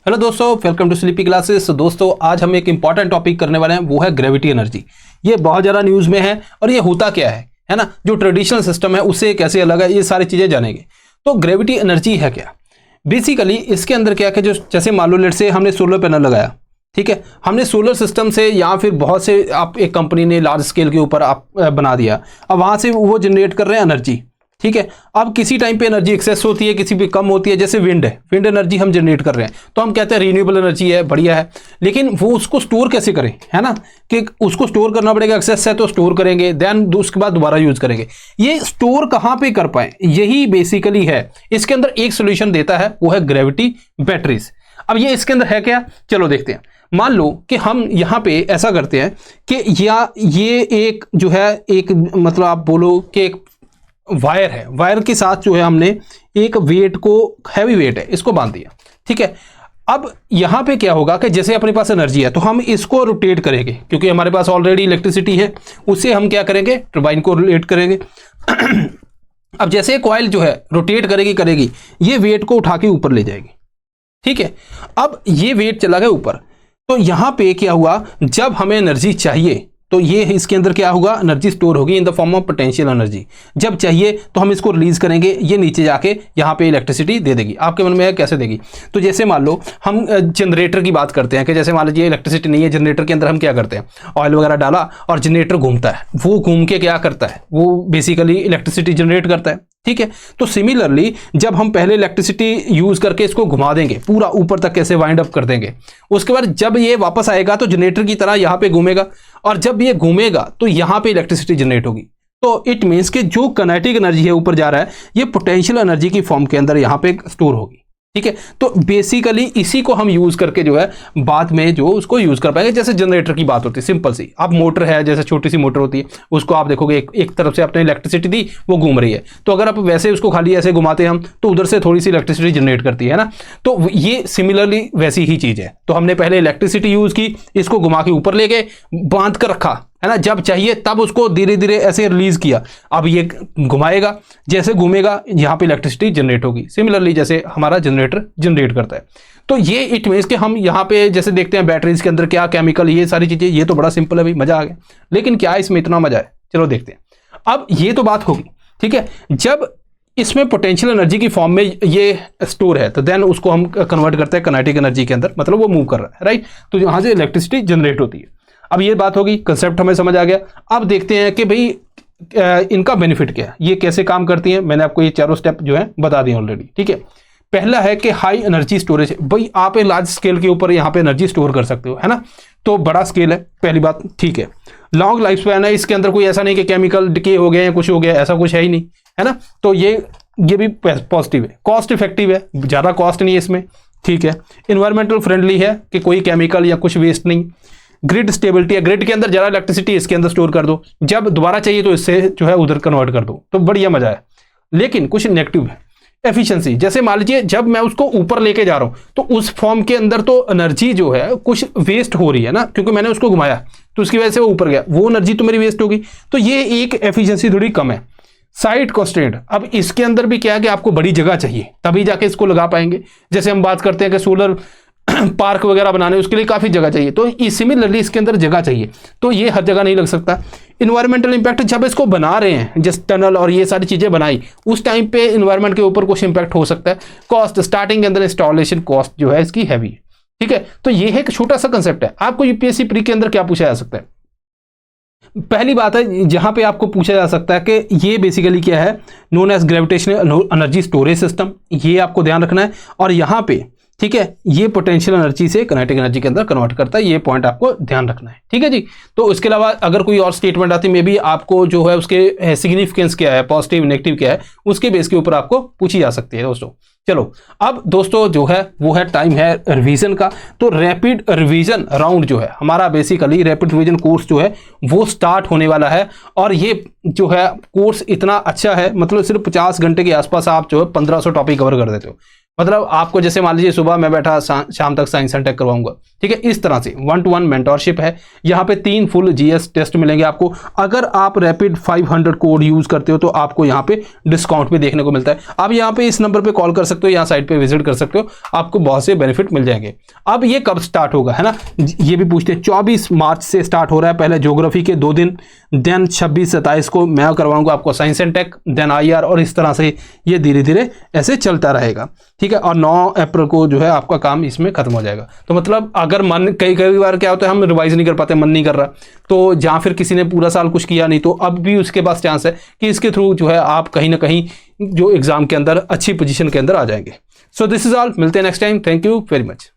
Hello दोस्तों, welcome to sleepy classes. दोस्तों आज हम एक इंपॉर्टेंट टॉपिक करने वाले हैं, वो है ग्रेविटी एनर्जी। ये बहुत ज़्यादा न्यूज़ में है और ये होता क्या है ना, जो ट्रेडिशनल सिस्टम है उससे कैसे अलग है, ये सारी चीज़ें जानेंगे। तो ग्रेविटी एनर्जी है क्या? बेसिकली इसके अंदर क्या है, जो जैसे मान लो लेट से हमने सोलर पैनल लगाया, ठीक है, हमने सोलर सिस्टम से या फिर बहुत से आप एक कंपनी ने लार्ज स्केल के ऊपर आप बना दिया, अब वहाँ से वो जनरेट कर रहे हैं एनर्जी, ठीक है। अब किसी टाइम पे एनर्जी एक्सेस होती है, किसी पे कम होती है। जैसे विंड है, विंड एनर्जी हम जनरेट कर रहे हैं तो हम कहते हैं रीन्यूएबल एनर्जी है, बढ़िया है। लेकिन वो उसको स्टोर कैसे करें, है ना, कि उसको स्टोर करना पड़ेगा। एक्सेस है तो स्टोर करेंगे, देन उसके बाद दोबारा यूज करेंगे। ये स्टोर कहाँ पे कर पाए, यही बेसिकली है। इसके अंदर एक सोल्यूशन देता है, वो है ग्रेविटी बैटरीज। अब ये इसके अंदर है क्या, चलो देखते हैं। मान लो कि हम यहाँ पे ऐसा करते हैं कि या ये एक जो है एक मतलब आप बोलो कि एक वायर है, वायर के साथ जो है हमने एक वेट को, हैवी वेट है, इसको बांध दिया, ठीक है। अब यहां पे क्या होगा कि जैसे अपने पास एनर्जी है तो हम इसको रोटेट करेंगे, क्योंकि हमारे पास ऑलरेडी इलेक्ट्रिसिटी है, उससे हम क्या करेंगे, टरबाइन को रोटेट करेंगे। अब जैसे कॉइल जो है रोटेट करेगी, ये वेट को उठा के ऊपर ले जाएगी, ठीक है। अब ये वेट चला गया ऊपर, तो यहां पे क्या हुआ, जब हमें एनर्जी चाहिए तो ये इसके अंदर क्या होगा, एनर्जी स्टोर होगी in the form of potential energy. जब चाहिए तो हम इसको रिलीज करेंगे, ये नीचे जाके यहाँ पे इलेक्ट्रिसिटी दे देगी। आपके मन में है कैसे देगी, तो जैसे मान लो हम जनरेटर की बात करते हैं कि जैसे मान लीजिए इलेक्ट्रिसिटी नहीं है, जनरेटर के अंदर हम क्या करते हैं, ऑयल वगैरह डाला और जनरेटर घूमता है, वो घूम के क्या करता है, वो बेसिकली इलेक्ट्रिसिटी जनरेट करता है, ठीक है। तो सिमिलरली जब हम पहले इलेक्ट्रिसिटी यूज करके इसको घुमा देंगे, पूरा ऊपर तक कैसे वाइंड अप कर देंगे, उसके बाद जब ये वापस आएगा तो जनरेटर की तरह यहाँ पे घूमेगा, और जब ये घूमेगा तो यहाँ पे इलेक्ट्रिसिटी जनरेट होगी। तो इट मीन्स कि जो काइनेटिक एनर्जी है ऊपर जा रहा है, ये पोटेंशियल एनर्जी की फॉर्म के अंदर यहाँ पे स्टोर होगी, ठीक है। तो बेसिकली इसी को हम यूज करके जो है बाद में जो उसको यूज कर पाएंगे। जैसे जनरेटर की बात होती है, सिंपल सी, अब मोटर है, जैसे छोटी सी मोटर होती है, उसको आप देखोगे एक तरफ से आपने इलेक्ट्रिसिटी दी, वो घूम रही है, तो अगर आप वैसे उसको खाली ऐसे घुमाते हैं हम, तो उधर से थोड़ी सी इलेक्ट्रिसिटी जनरेट करती है ना। तो ये सिमिलरली वैसी ही चीज है। तो हमने पहले इलेक्ट्रिसिटी यूज की, इसको घुमा के ऊपर ले गए, बांध कर रखा, है ना, जब चाहिए तब उसको धीरे धीरे ऐसे रिलीज किया। अब ये घुमाएगा, जैसे घूमेगा यहाँ पे इलेक्ट्रिसिटी जनरेट होगी, सिमिलरली जैसे हमारा जनरेटर जनरेट करता है। तो ये इट मीन्स कि हम यहाँ पे जैसे देखते हैं बैटरीज के अंदर क्या केमिकल, ये सारी चीजें, ये तो बड़ा सिंपल है भाई, मजा आ गया। लेकिन क्या इसमें इतना मजा है, चलो देखते हैं। अब ये तो बात होगी, ठीक है। जब इसमें पोटेंशियल एनर्जी की फॉर्म में ये स्टोर है, तो देन उसको हम कन्वर्ट करते हैं काइनेटिक एनर्जी के अंदर, मतलब वो मूव कर रहा है, राइट। तो यहाँ से इलेक्ट्रिसिटी जनरेट होती है। अब ये बात होगी, कंसेप्ट हमें समझ आ गया। अब देखते हैं कि भाई इनका बेनिफिट क्या है, ये कैसे काम करती हैं। मैंने आपको ये चारों स्टेप जो है बता दिए ऑलरेडी, ठीक है। पहला है कि हाई एनर्जी स्टोरेज। भाई आप लार्ज स्केल के ऊपर यहाँ पे एनर्जी स्टोर कर सकते हो, है ना, तो बड़ा स्केल है, पहली बात, ठीक है। लॉन्ग लाइफ स्पैन है, इसके अंदर कोई ऐसा नहीं कि केमिकल डिके हो गए या कुछ हो गया, ऐसा कुछ है ही नहीं, है ना। तो ये भी पॉजिटिव है। कॉस्ट इफेक्टिव है, ज़्यादा कॉस्ट नहीं है इसमें, ठीक है। इन्वायरमेंटल फ्रेंडली है कि कोई केमिकल या कुछ वेस्ट नहीं। ग्रिड स्टेबिलिटी है, ग्रिड के अंदर जरा इलेक्ट्रिसिटी इसके अंदर स्टोर कर दो, जब दोबारा चाहिए तो इससे जो है उधर कन्वर्ट कर दो, तो बढ़िया मजा है। लेकिन कुछ नेगेटिव है। एफिशिएंसी, जैसे मान लीजिए जब मैं उसको ऊपर लेके जा रहा हूं तो उस फॉर्म के अंदर तो एनर्जी जो है कुछ वेस्ट हो रही है ना, क्योंकि मैंने उसको घुमाया तो उसकी वजह से वो ऊपर गया, वो एनर्जी तो मेरी वेस्ट होगी। तो ये एक एफिशिएंसी थोड़ी कम है। साइट कंस्ट्रेंट, अब इसके अंदर भी क्या है कि आपको बड़ी जगह चाहिए, तभी जाके इसको लगा पाएंगे। जैसे हम बात करते हैं कि सोलर पार्क वगैरह बनाने, उसके लिए काफी जगह चाहिए, तो सिमिलरली इसके अंदर जगह चाहिए, तो ये हर जगह नहीं लग सकता। इन्वायरमेंटल इंपैक्ट, जब इसको बना रहे हैं, जैसे टनल और ये सारी चीजें बनाई, उस टाइम पे इन्वायरमेंट के ऊपर कुछ इंपैक्ट हो सकता है। कॉस्ट, स्टार्टिंग के अंदर इंस्टॉलेशन कॉस्ट जो है इसकी हैवी है, ठीक है। तो ये है एक छोटा सा कंसेप्ट है। आपको यूपीएससी प्री के अंदर क्या पूछा जा सकता है, पहली बात है जहां पे आपको पूछा जा सकता है कि ये बेसिकली क्या है, known as gravitational energy storage system, ये आपको ध्यान रखना है। और यहाँ पे, ठीक है, ये पोटेंशियल एनर्जी से काइनेटिक एनर्जी के अंदर कन्वर्ट करता है, ये पॉइंट आपको ध्यान रखना है, ठीक है जी। तो इसके अलावा अगर कोई और स्टेटमेंट आती है, मे बी आपको जो है उसके सिग्निफिकेंस क्या है, पॉजिटिव नेगेटिव क्या है, उसके बेस के ऊपर आपको पूछी जा सकती है दोस्तों। चलो अब दोस्तों जो है वो है टाइम है रिवीजन का। तो रैपिड रिवीजन राउंड जो है हमारा, बेसिकली रैपिड रिवीजन कोर्स जो है वो स्टार्ट होने वाला है। और ये जो है कोर्स इतना अच्छा है, मतलब सिर्फ 50 घंटे के आसपास आप जो है 1500 टॉपिक कवर कर देते हो। मतलब आपको जैसे मान लीजिए सुबह मैं बैठा शाम तक साइंस एंड टेक करवाऊंगा, ठीक है, इस तरह से 1-to-1 मेंटोरशिप है। यहाँ पे 3 फुल जीएस टेस्ट मिलेंगे आपको। अगर आप रैपिड 500 कोड यूज करते हो तो आपको यहाँ पे डिस्काउंट भी देखने को मिलता है। आप यहाँ पे इस नंबर पे कॉल कर सकते हो, यहाँ साइट पे विजिट कर सकते हो, आपको बहुत से बेनिफिट मिल जाएंगे। अब ये कब स्टार्ट होगा, है ना, ये भी पूछते हैं। 24 मार्च से स्टार्ट हो रहा है। पहले ज्योग्राफी के 2 दिन, देन 26-27 को मैं करवाऊंगा आपको science and tech, then IR, और इस तरह से ये धीरे धीरे ऐसे चलता रहेगा, ठीक है। और 9 अप्रैल को जो है आपका काम इसमें खत्म हो जाएगा। तो मतलब अगर मन, कई बार क्या होता है हम रिवाइज नहीं कर पाते, मन नहीं कर रहा, तो जहाँ फिर किसी ने पूरा साल कुछ किया नहीं, तो अब भी उसके पास चांस है कि इसके थ्रू जो है आप कहीं ना कहीं जो एग्जाम के अंदर अच्छी पोजीशन के अंदर आ जाएंगे। सो दिस इज ऑल, मिलते हैं next time. Thank you very much.